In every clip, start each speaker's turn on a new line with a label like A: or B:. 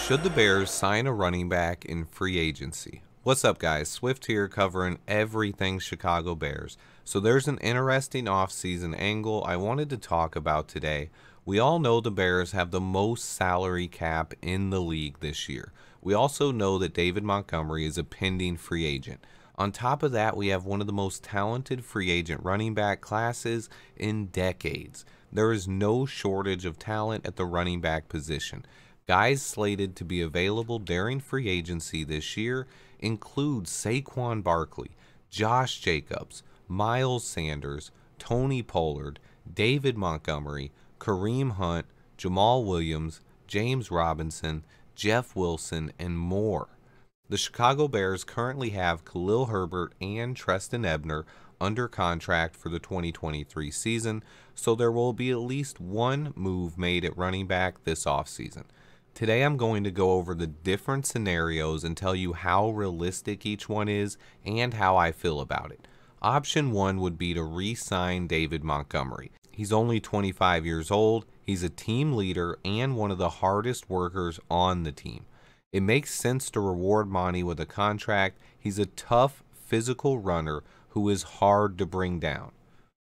A: Should the Bears sign a running back in free agency? What's up, guys? Swift here covering everything Chicago Bears. So there's an interesting offseason angle I wanted to talk about today. We all know the Bears have the most salary cap in the league this year. We also know that David Montgomery is a pending free agent. On top of that, we have one of the most talented free agent running back classes in decades. There is no shortage of talent at the running back position. Guys slated to be available during free agency this year include Saquon Barkley, Josh Jacobs, Miles Sanders, Tony Pollard, David Montgomery, Kareem Hunt, Jamal Williams, James Robinson, Jeff Wilson, and more. The Chicago Bears currently have Khalil Herbert and Trestan Ebner under contract for the 2023 season, so there will be at least one move made at running back this offseason. Today I'm going to go over the different scenarios and tell you how realistic each one is and how I feel about it. Option 1 would be to re-sign David Montgomery. He's only 25 years old, he's a team leader and one of the hardest workers on the team. It makes sense to reward Monty with a contract. He's a tough, physical runner who is hard to bring down.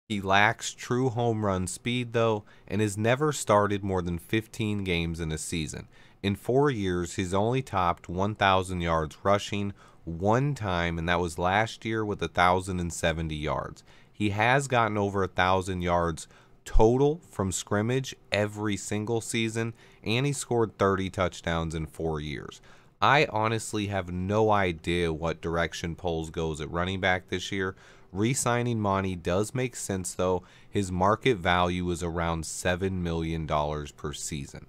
A: He lacks true home run speed though, and has never started more than 15 games in a season. In 4 years, he's only topped 1,000 yards rushing one time, and that was last year with 1,070 yards. He has gotten over 1,000 yards total from scrimmage every single season, and he scored 30 touchdowns in 4 years. I honestly have no idea what direction Poles goes at running back this year. Re-signing Monty does make sense though. His market value is around $7 million per season.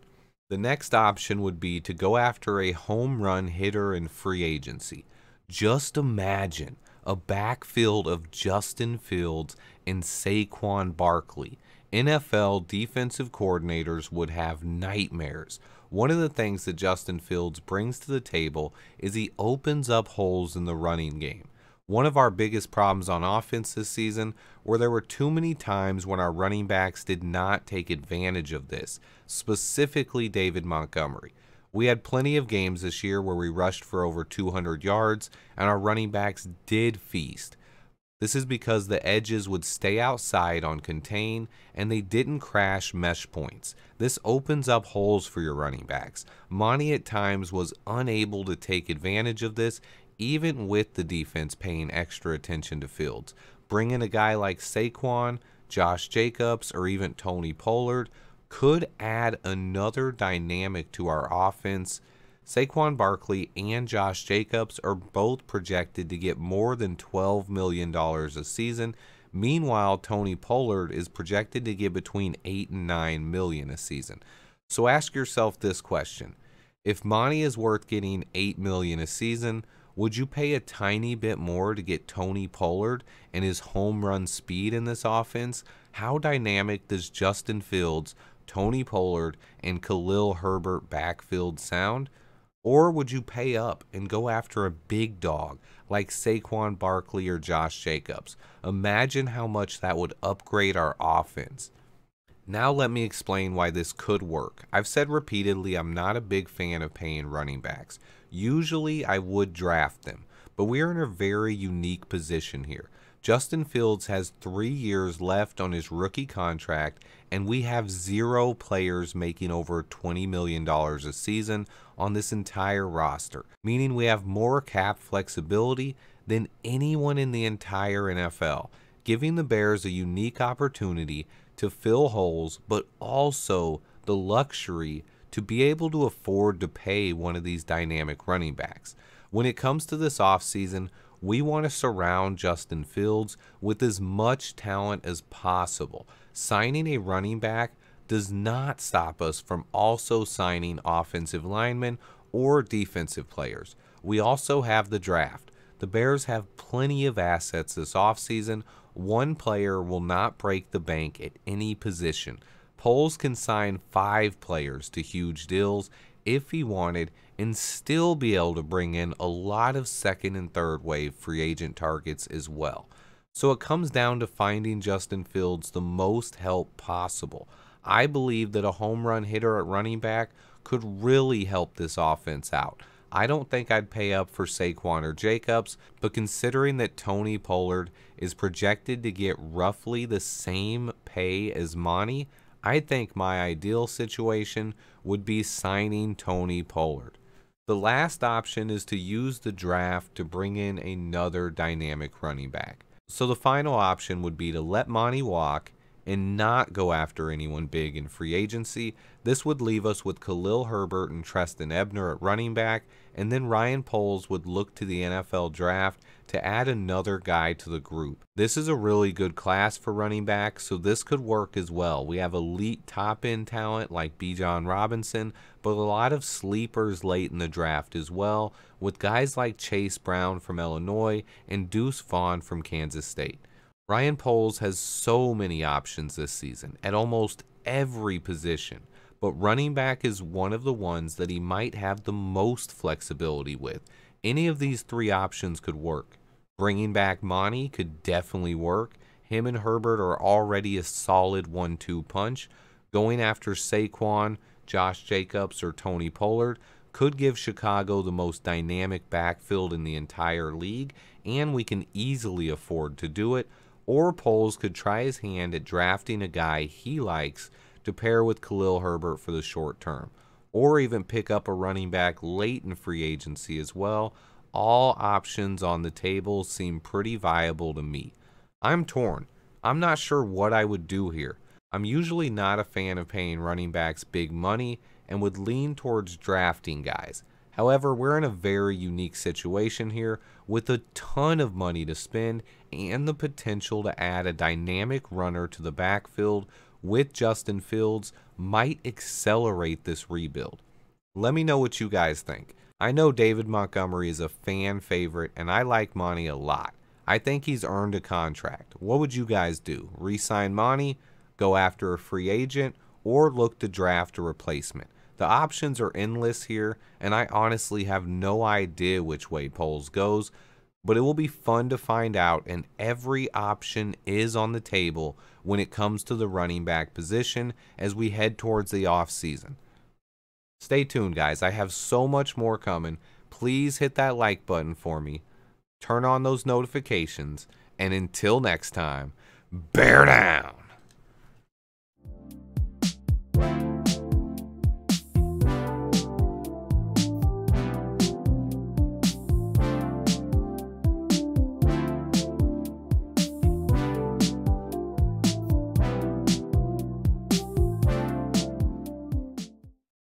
A: The next option would be to go after a home run hitter in free agency. Just imagine a backfield of Justin Fields and Saquon Barkley. NFL defensive coordinators would have nightmares. One of the things that Justin Fields brings to the table is he opens up holes in the running game. One of our biggest problems on offense this season were there were too many times when our running backs did not take advantage of this, specifically David Montgomery. We had plenty of games this year where we rushed for over 200 yards and our running backs did feast. This is because the edges would stay outside on contain and they didn't crash mesh points. This opens up holes for your running backs. Monty at times was unable to take advantage of this, even with the defense paying extra attention to Fields. Bringing a guy like Saquon, Josh Jacobs, or even Tony Pollard could add another dynamic to our offense. Saquon Barkley and Josh Jacobs are both projected to get more than $12 million a season. Meanwhile, Tony Pollard is projected to get between $8 and $9 million a season. So ask yourself this question. If Monty is worth getting $8 million a season, would you pay a tiny bit more to get Tony Pollard and his home run speed in this offense? How dynamic does Justin Fields, Tony Pollard, and Khalil Herbert backfield sound? Or would you pay up and go after a big dog like Saquon Barkley or Josh Jacobs? Imagine how much that would upgrade our offense. Now let me explain why this could work. I've said repeatedly I'm not a big fan of paying running backs. Usually I would draft them, but we are in a very unique position here. Justin Fields has 3 years left on his rookie contract, and we have 0 players making over $20 million a season on this entire roster, meaning we have more cap flexibility than anyone in the entire NFL, giving the Bears a unique opportunity to fill holes, but also the luxury to be able to afford to pay one of these dynamic running backs. When it comes to this offseason, we want to surround Justin Fields with as much talent as possible. Signing a running back does not stop us from also signing offensive linemen or defensive players. We also have the draft. The Bears have plenty of assets this offseason. One player will not break the bank at any position. Poles can sign 5 players to huge deals if he wanted and still be able to bring in a lot of second and third wave free agent targets as well. So it comes down to finding Justin Fields the most help possible. I believe that a home run hitter at running back could really help this offense out. I don't think I'd pay up for Saquon or Jacobs, but considering that Tony Pollard is projected to get roughly the same pay as Monty, I think my ideal situation would be signing Tony Pollard. The last option is to use the draft to bring in another dynamic running back. So the final option would be to let Monty walk and not go after anyone big in free agency. This would leave us with Khalil Herbert and Treston Ebner at running back, and then Ryan Poles would look to the NFL draft to add another guy to the group. This is a really good class for running back, so this could work as well. We have elite top-end talent like Bijan Robinson, but a lot of sleepers late in the draft as well, with guys like Chase Brown from Illinois and Deuce Vaughn from Kansas State. Ryan Poles has so many options this season at almost every position, but running back is one of the ones that he might have the most flexibility with. Any of these three options could work. Bringing back Monty could definitely work. Him and Herbert are already a solid 1-2 punch. Going after Saquon, Josh Jacobs, or Tony Pollard could give Chicago the most dynamic backfield in the entire league, and we can easily afford to do it. Or Poles could try his hand at drafting a guy he likes to pair with Khalil Herbert for the short term, or even pick up a running back late in free agency as well. All options on the table seem pretty viable to me. I'm torn. I'm not sure what I would do here. I'm usually not a fan of paying running backs big money and would lean towards drafting guys. However, we're in a very unique situation here with a ton of money to spend and the potential to add a dynamic runner to the backfield with Justin Fields might accelerate this rebuild. Let me know what you guys think. I know David Montgomery is a fan favorite and I like Monty a lot. I think he's earned a contract. What would you guys do? Re-sign Monty, go after a free agent, or look to draft a replacement? The options are endless here, and I honestly have no idea which way Poles goes, but it will be fun to find out, and every option is on the table when it comes to the running back position as we head towards the offseason. Stay tuned, guys. I have so much more coming. Please hit that like button for me. Turn on those notifications, and until next time, bear down!